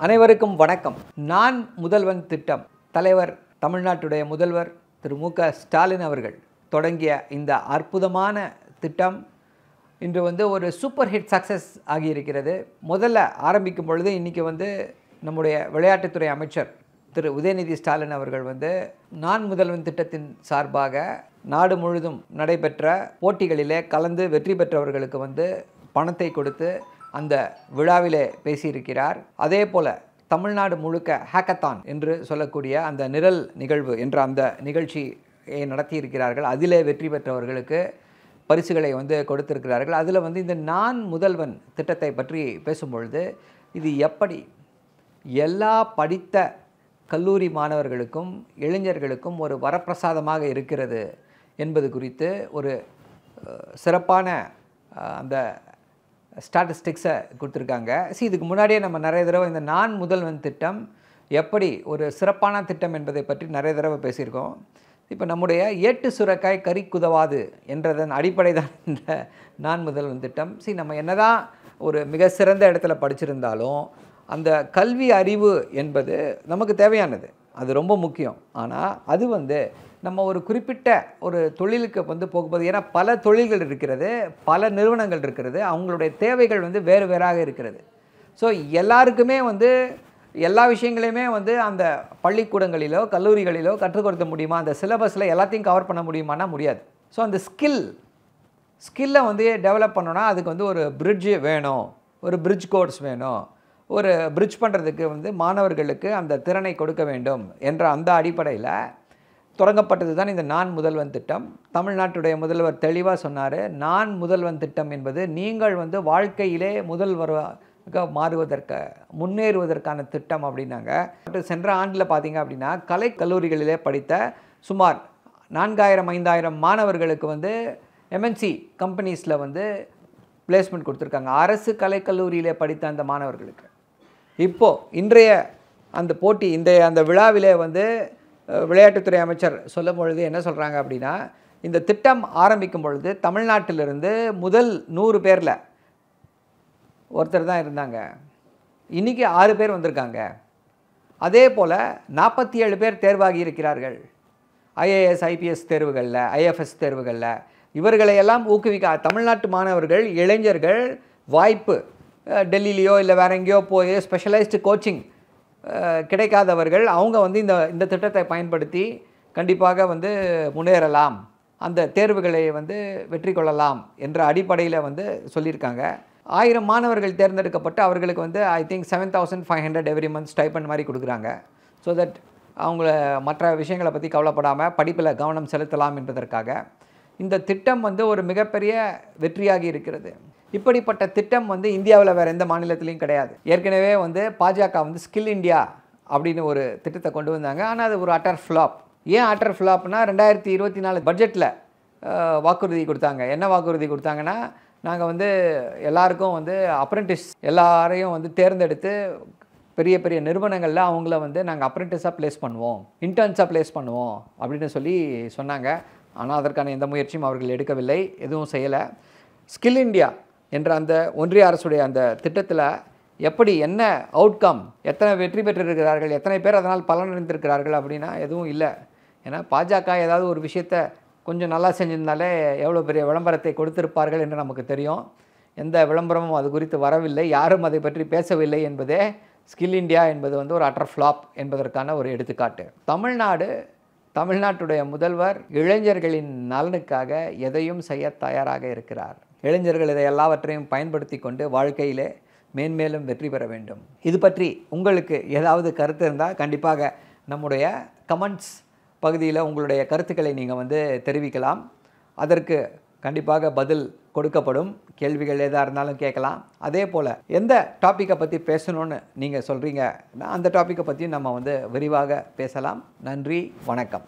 அனைவருக்கும் வணக்கம். நான் முதல்வன் திட்டம் தலைவர் தமிழ்நாட்டுடைய முதல்வர் திரு மு.க. ஸ்டாலின் அவர்கள் தொடங்கிய இந்த அற்புதமான திட்டம் இன்று ஒரு சூப்பர் ஹிட் சக்ஸஸ் ஆகியிருக்கிறது. முதல்ல ஆரம்பிக்கும் பொழுது இன்றைக்கி நம்முடைய விளையாட்டுத்துறை அமைச்சர் திரு உதயநிதி ஸ்டாலின் அவர்கள் நான் முதல்வன் திட்டத்தின் சார்பாக நாடு முழுதும் நடைபெற்ற போட்டிகளிலே கலந்து வெற்றி பெற்றவர்களுக்கு பணத்தை கொடுத்து அந்த விழாவிலே பேசியிருக்கிறார். அதே போல் தமிழ்நாடு முழுக்க ஹேக்கத்தான் என்று சொல்லக்கூடிய அந்த நிரல் நிகழ்வு என்ற அந்த நிகழ்ச்சியை நடத்தியிருக்கிறார்கள். அதிலே வெற்றி பெற்றவர்களுக்கு பரிசுகளை கொடுத்திருக்கிறார்கள். அதில் இந்த நான் முதல்வன் திட்டத்தை பற்றி பேசும்பொழுது இது எப்படி எல்லா படித்த கல்லூரி மாணவர்களுக்கும் இளைஞர்களுக்கும் ஒரு வரப்பிரசாதமாக இருக்கிறது என்பது குறித்து ஒரு சிறப்பான அந்த ஸ்டாட்டிஸ்டிக்ஸை கொடுத்துருக்காங்க. இதுக்கு முன்னாடியே நம்ம நிறைய தடவை இந்த நான் முதல்வன் திட்டம் எப்படி ஒரு சிறப்பான திட்டம் என்பதை பற்றி நிறைய தடவை பேசியிருக்கோம். இப்போ நம்முடைய ஏட்டு சுரக்காய் கறி குதவாது என்றதன் அடிப்படை தான் இந்த நான் முதல்வன் திட்டம். நம்ம என்னதான் ஒரு மிக சிறந்த இடத்துல படிச்சிருந்தாலும் அந்த கல்வி அறிவு என்பது நமக்கு தேவையானது, அது ரொம்ப முக்கியம். ஆனால் அது நம்ம ஒரு குறிப்பிட்ட ஒரு தொழிலுக்கு போகும்போது, ஏன்னா பல தொழில்கள் இருக்கிறது, பல நிறுவனங்கள் இருக்கிறது, அவங்களுடைய தேவைகள் வேறு வேறாக இருக்கிறது. ஸோ எல்லாருக்குமே எல்லா விஷயங்களையுமே அந்த பள்ளிக்கூடங்களிலோ கல்லூரிகளிலோ கற்றுக் கொடுக்க முடியுமா, அந்த சிலபஸில் எல்லாத்தையும் கவர் பண்ண முடியுமானா முடியாது. ஸோ அந்த ஸ்கில்லை டெவலப் பண்ணோன்னா அதுக்கு ஒரு பிரிட்ஜ் வேணும், ஒரு பிரிட்ஜ் கோர்ஸ் வேணும், ஒரு பிரிட்ஜ் பண்ணுறதுக்கு மாணவர்களுக்கு அந்த திறனை கொடுக்க வேண்டும் என்ற அந்த அடிப்படையில் தொடங்கப்பட்டது தான் இந்த நான் முதல்வன் திட்டம். தமிழ்நாட்டுடைய முதல்வர் தெளிவாக சொன்னார், நான் முதல்வன் திட்டம் என்பது நீங்கள் வாழ்க்கையிலே முதல்வராக முன்னேறுவதற்கான திட்டம் அப்படின்னாங்க. சென்ற ஆண்டில் பார்த்தீங்க அப்படின்னா கலை கல்லூரிகளிலே படித்த சுமார் 4000-5000 மாணவர்களுக்கு எம்என்சி கம்பெனிஸில் பிளேஸ்மெண்ட் கொடுத்துருக்காங்க. அரசு கலைக்கல்லூரியிலே படித்த அந்த மாணவர்களுக்கு இப்போது இன்றைய அந்த போட்டி அந்த விழாவிலே விளையாட்டுத்துறை அமைச்சர் சொல்லும் பொழுது என்ன சொல்கிறாங்க அப்படின்னா, இந்த திட்டம் ஆரம்பிக்கும் பொழுது தமிழ்நாட்டிலிருந்து முதல் 100 பேரில் ஒருத்தர் தான் இருந்தாங்க. இன்றைக்கி 6 பேர் வந்திருக்காங்க. அதே போல் 47 பேர் தேர்வாகி இருக்கிறார்கள் ஐஏஎஸ் ஐபிஎஸ் தேர்வுகளில், ஐஎஃப்எஸ் தேர்வுகளில். இவர்களையெல்லாம் ஊக்குவிக்க தமிழ்நாட்டு மாணவர்கள் இளைஞர்கள் வாய்ப்பு டெல்லியிலையோ இல்லை வேற எங்கேயோ போய் ஸ்பெஷலைஸ்டு கோச்சிங் கிடைக்காதவர்கள் அவங்க இந்த திட்டத்தை பயன்படுத்தி கண்டிப்பாக முன்னேறலாம், அந்த தேர்வுகளை வெற்றி கொள்ளலாம் என்ற அடிப்படையில் சொல்லியிருக்காங்க. 1000 மாணவர்கள் தேர்ந்தெடுக்கப்பட்டு அவர்களுக்கு I think 7500 every month stipend மாதிரி கொடுக்குறாங்க. ஸோ தட் அவங்கள மற்ற விஷயங்களை பற்றி கவலைப்படாமல் படிப்பில் கவனம் செலுத்தலாம் என்பதற்காக இந்த திட்டம் ஒரு மிகப்பெரிய வெற்றியாகி இருக்கிறது. இப்படிப்பட்ட திட்டம் இந்தியாவில் வேறு எந்த மாநிலத்திலையும் கிடையாது. ஏற்கனவே பாஜக ஸ்கில் இந்தியா அப்படின்னு ஒரு திட்டத்தை கொண்டு வந்தாங்க. ஆனால் அது ஒரு அட்டர் ஃப்ளாப். ஏன் அட்டர் ஃப்ளாப்னா 2024 பட்ஜெட்டில் வாக்குறுதி கொடுத்தாங்க. என்ன வாக்குறுதி கொடுத்தாங்கன்னா, நாங்கள் எல்லாருக்கும் அப்ரெண்டிஸ் எல்லாரையும் தேர்ந்தெடுத்து பெரிய பெரிய நிறுவனங்களில் அவங்கள நாங்கள் அப்ரெண்டிஸாக ப்ளேஸ் பண்ணுவோம், இன்டர்ன்ஸாக ப்ளேஸ் பண்ணுவோம் அப்படின்னு சொன்னாங்க. ஆனால் அதற்கான எந்த முயற்சியும் அவர்கள் எடுக்கவில்லை, எதுவும் செய்யலை. ஸ்கில் இந்தியா என்ற அந்த ஒன்றிய அரசுடைய அந்த திட்டத்தில் எப்படி என்ன அவுட்கம், எத்தனை வெற்றி பெற்றிருக்கிறார்கள், எத்தனை பேர் அதனால் பலனடைந்திருக்கிறார்கள் அப்படின்னா எதுவும் இல்லை. ஏன்னா பாஜக ஏதாவது ஒரு விஷயத்தை கொஞ்சம் நல்லா செஞ்சிருந்தாலே எவ்வளோ பெரிய விளம்பரத்தை கொடுத்திருப்பார்கள் என்று நமக்கு தெரியும். எந்த விளம்பரமும் அது குறித்து வரவில்லை, யாரும் அதை பற்றி பேசவில்லை என்பதே ஸ்கில் இந்தியா என்பது ஒரு அட்டர் ஃப்ளாப் என்பதற்கான ஒரு எடுத்துக்காட்டு. தமிழ்நாட்டுடைய முதல்வர் இளைஞர்களின் நலனுக்காக எதையும் செய்ய தயாராக இருக்கிறார். இளைஞர்கள் இதை எல்லாவற்றையும் பயன்படுத்தி கொண்டு வாழ்க்கையிலே மேன்மேலும் வெற்றி பெற வேண்டும். இது பற்றி உங்களுக்கு ஏதாவது கருத்து இருந்தால் கண்டிப்பாக நம்முடைய கமெண்ட்ஸ் பகுதியில் உங்களுடைய கருத்துக்களை நீங்கள் தெரிவிக்கலாம். அதற்கு கண்டிப்பாக பதில் கொடுக்கப்படும். கேள்விகள் எதாக இருந்தாலும் கேட்கலாம். அதே போல் எந்த டாப்பிக்கை பற்றி பேசணும்னு நீங்கள் சொல்கிறீங்கன்னா அந்த டாப்பிக்கை பற்றியும் நம்ம விரிவாக பேசலாம். நன்றி, வணக்கம்.